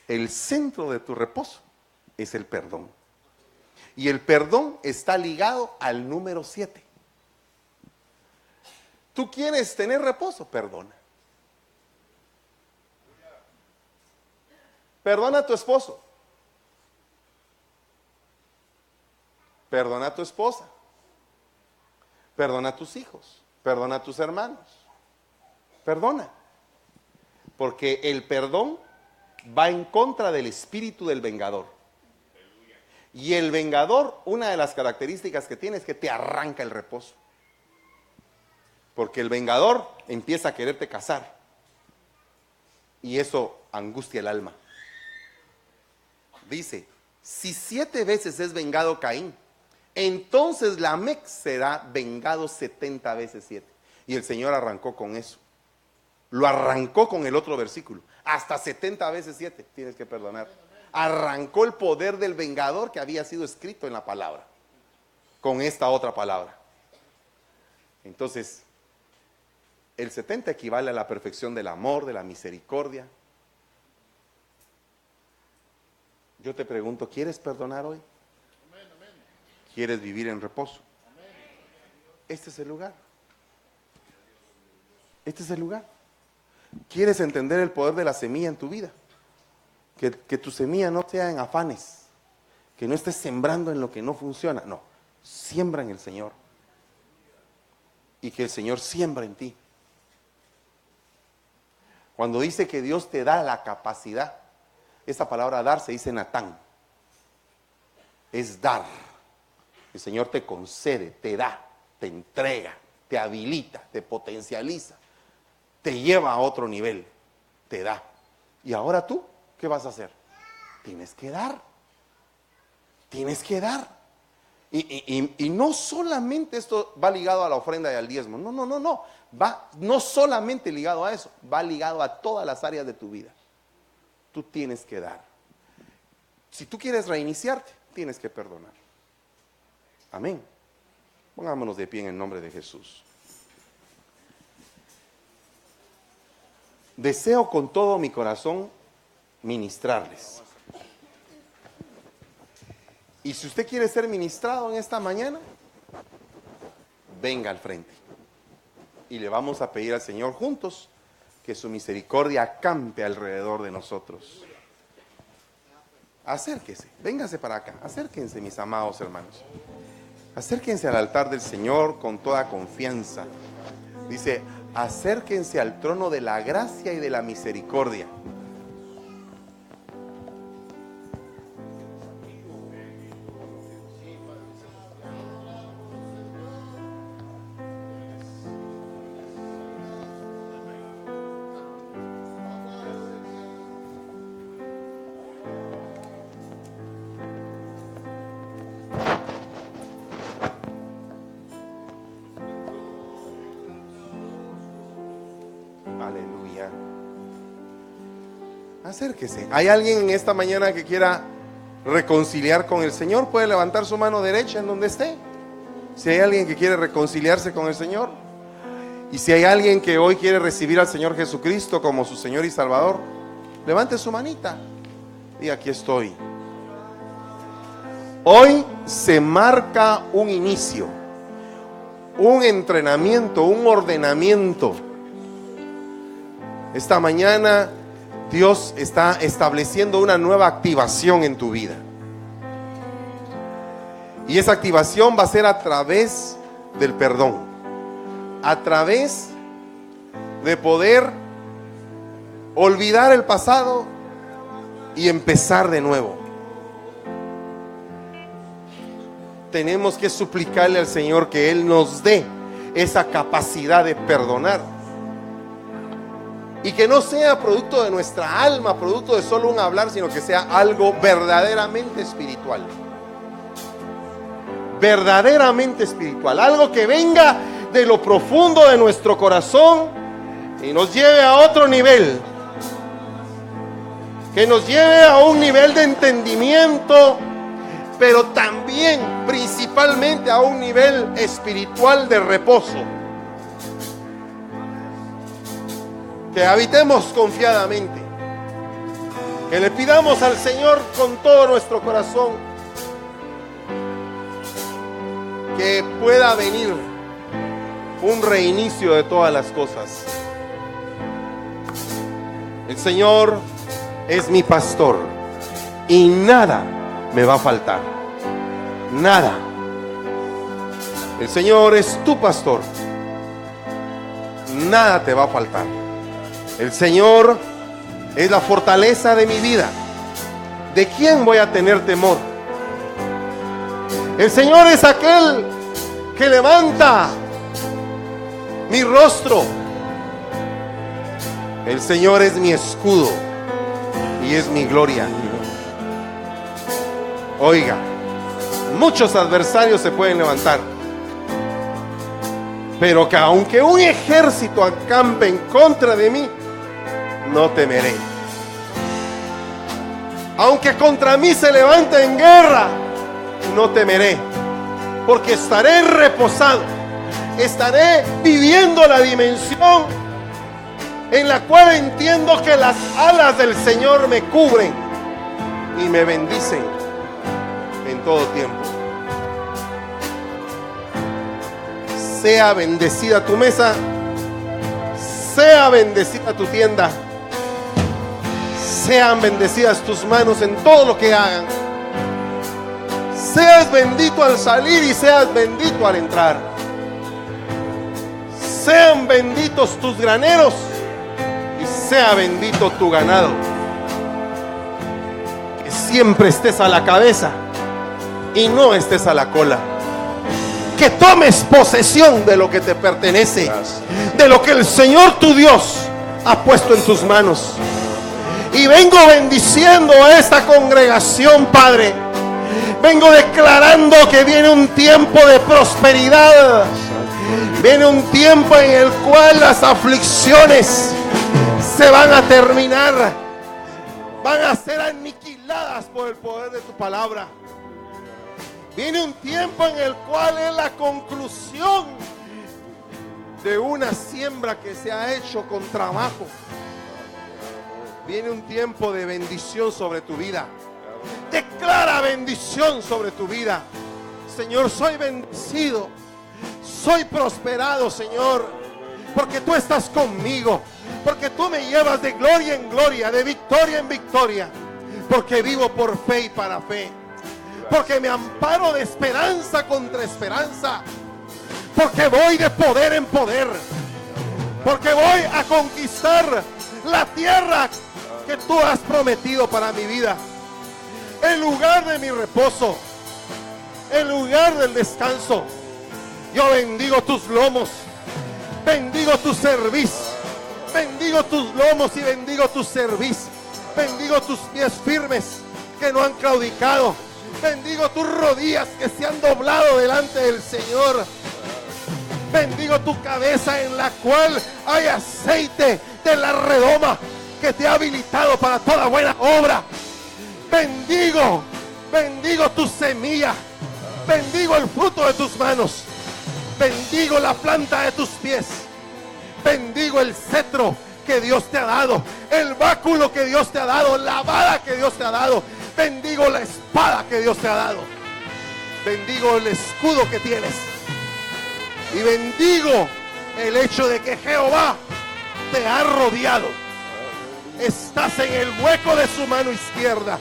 el centro de tu reposo es el perdón. Y el perdón está ligado al número 7. ¿Tú quieres tener reposo? Perdona. Perdona a tu esposo. Perdona a tu esposa. Perdona a tus hijos. Perdona a tus hermanos. Perdona. Porque el perdón va en contra del espíritu del vengador. Y el vengador, una de las características que tiene es que te arranca el reposo. Porque el vengador empieza a quererte cazar. Y eso angustia el alma. Dice, si 7 veces es vengado Caín, entonces Lamec será vengado 70 veces 7. Y el Señor arrancó con eso. Lo arrancó con el otro versículo. Hasta 70 veces 7 tienes que perdonar. Arrancó el poder del vengador que había sido escrito en la palabra. Con esta otra palabra. Entonces, el 70 equivale a la perfección del amor, de la misericordia. Yo te pregunto, ¿quieres perdonar hoy? ¿Quieres vivir en reposo? Este es el lugar. Este es el lugar. ¿Quieres entender el poder de la semilla en tu vida? Que tu semilla no sea en afanes, que no estés sembrando en lo que no funciona. No, siembra en el Señor. Y que el Señor siembra en ti. Cuando dice que Dios te da la capacidad, esa palabra dar se dice Natán. Es dar. El Señor te concede, te da, te entrega, te habilita, te potencializa, te lleva a otro nivel, te da. Y ahora tú, ¿qué vas a hacer? Tienes que dar. Tienes que dar. Y no solamente esto va ligado a la ofrenda y al diezmo. No. Va no solamente ligado a eso, va ligado a todas las áreas de tu vida. Tú tienes que dar. Si tú quieres reiniciarte, tienes que perdonar. Amén. Pongámonos de pie en el nombre de Jesús. Deseo con todo mi corazón ministrarles. Y si usted quiere ser ministrado en esta mañana, venga al frente. Y le vamos a pedir al Señor juntos que su misericordia acampe alrededor de nosotros. Acérquese, véngase para acá, acérquense, mis amados hermanos. Acérquense al altar del Señor con toda confianza. Dice, acérquense al trono de la gracia y de la misericordia. Aleluya. Acérquese. ¿Hay alguien en esta mañana que quiera reconciliar con el Señor? Puede levantar su mano derecha en donde esté. Si hay alguien que quiere reconciliarse con el Señor, y si hay alguien que hoy quiere recibir al Señor Jesucristo como su Señor y Salvador, levante su manita y aquí estoy. Hoy se marca un inicio, un entrenamiento, un ordenamiento. Esta mañana Dios está estableciendo una nueva activación en tu vida. Y esa activación va a ser a través del perdón. A través de poder olvidar el pasado y empezar de nuevo. Tenemos que suplicarle al Señor que Él nos dé esa capacidad de perdonar. Y que no sea producto de nuestra alma, producto de solo un hablar, sino que sea algo verdaderamente espiritual. Verdaderamente espiritual. Algo que venga de lo profundo de nuestro corazón y nos lleve a otro nivel. Que nos lleve a un nivel de entendimiento, pero también, principalmente, a un nivel espiritual de reposo. Que habitemos confiadamente, que le pidamos al Señor con todo nuestro corazón que pueda venir un reinicio de todas las cosas. El Señor es mi pastor y nada me va a faltar, nada. El Señor es tu pastor, nada te va a faltar. El Señor es la fortaleza de mi vida. ¿De quién voy a tener temor? El Señor es aquel que levanta mi rostro. El Señor es mi escudo y es mi gloria. Oiga, muchos adversarios se pueden levantar, pero que aunque un ejército acampe en contra de mí, no temeré. Aunque contra mí se levante en guerra, no temeré, porque estaré reposado, estaré viviendo la dimensión en la cual entiendo que las alas del Señor me cubren y me bendicen en todo tiempo. Sea bendecida tu mesa, Sea bendecida tu tienda. Sean bendecidas tus manos en todo lo que hagan. Seas bendito al salir y seas bendito al entrar. Sean benditos tus graneros y sea bendito tu ganado. Que siempre estés a la cabeza y no estés a la cola. Que tomes posesión de lo que te pertenece, de lo que el Señor tu Dios ha puesto en tus manos. Y vengo bendiciendo a esta congregación, Padre. Vengo declarando que viene un tiempo de prosperidad. Viene un tiempo en el cual las aflicciones se van a terminar. Van a ser aniquiladas por el poder de tu palabra. Viene un tiempo en el cual es la conclusión de una siembra que se ha hecho con trabajo. Viene un tiempo de bendición sobre tu vida. Declara bendición sobre tu vida. Señor, soy bendecido. Soy prosperado, Señor, porque tú estás conmigo. Porque tú me llevas de gloria en gloria, de victoria en victoria. Porque vivo por fe y para fe. Porque me amparo de esperanza contra esperanza. Porque voy de poder en poder. Porque voy a conquistar la tierra que tú has prometido para mi vida. El lugar de mi reposo. El lugar del descanso. Yo bendigo tus lomos. Bendigo tu cerviz. Bendigo tus lomos y bendigo tu cerviz. Bendigo tus pies firmes que no han claudicado. Bendigo tus rodillas que se han doblado delante del Señor. Bendigo tu cabeza en la cual hay aceite de la redoma que te ha habilitado para toda buena obra. Bendigo tu semilla. Bendigo el fruto de tus manos. Bendigo la planta de tus pies. Bendigo el cetro que Dios te ha dado, el báculo que Dios te ha dado, la vara que Dios te ha dado. Bendigo la espada que Dios te ha dado. Bendigo el escudo que tienes. Y bendigo el hecho de que Jehová te ha rodeado. Estás en el hueco de su mano izquierda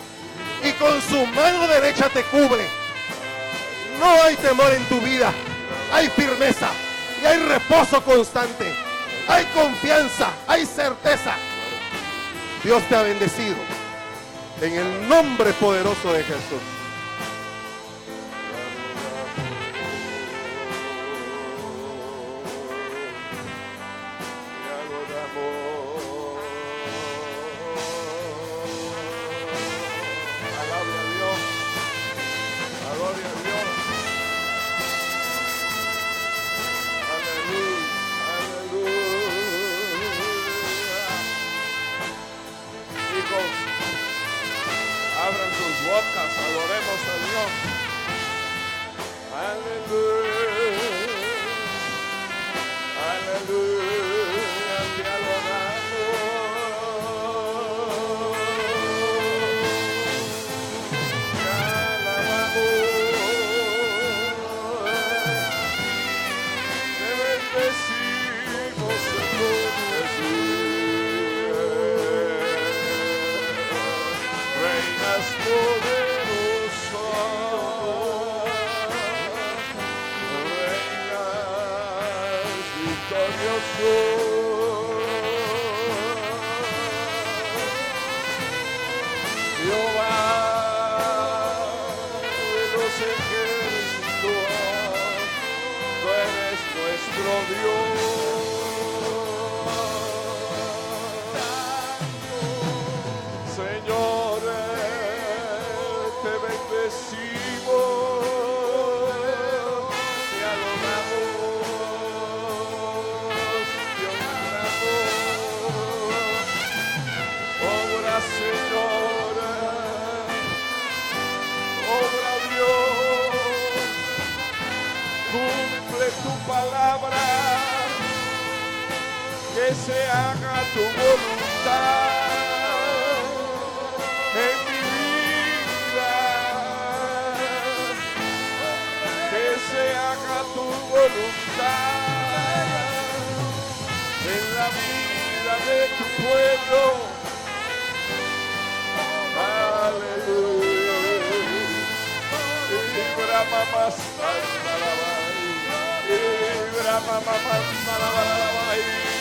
y con su mano derecha te cubre. No hay temor en tu vida. Hay firmeza y hay reposo constante. Hay confianza, hay certeza. Dios te ha bendecido en el nombre poderoso de Jesús. Abran sus bocas, adoremos a Dios. Aleluya, aleluya, te adoramos. Te alabamos. Te bendecimos, Señor Jesús. Reinas poderoso, reinas victorioso. Jehová de los ejércitos, tú eres nuestro Dios. Señor, te bendecimos, te adoramos, te honramos. Obra, Señor, obra, Dios, cumple tu palabra, que se haga tu voluntad en mi vida, que se haga tu voluntad en la la vida de tu pueblo. Aleluya. Brahma Masalabai. Brahma Masalabai.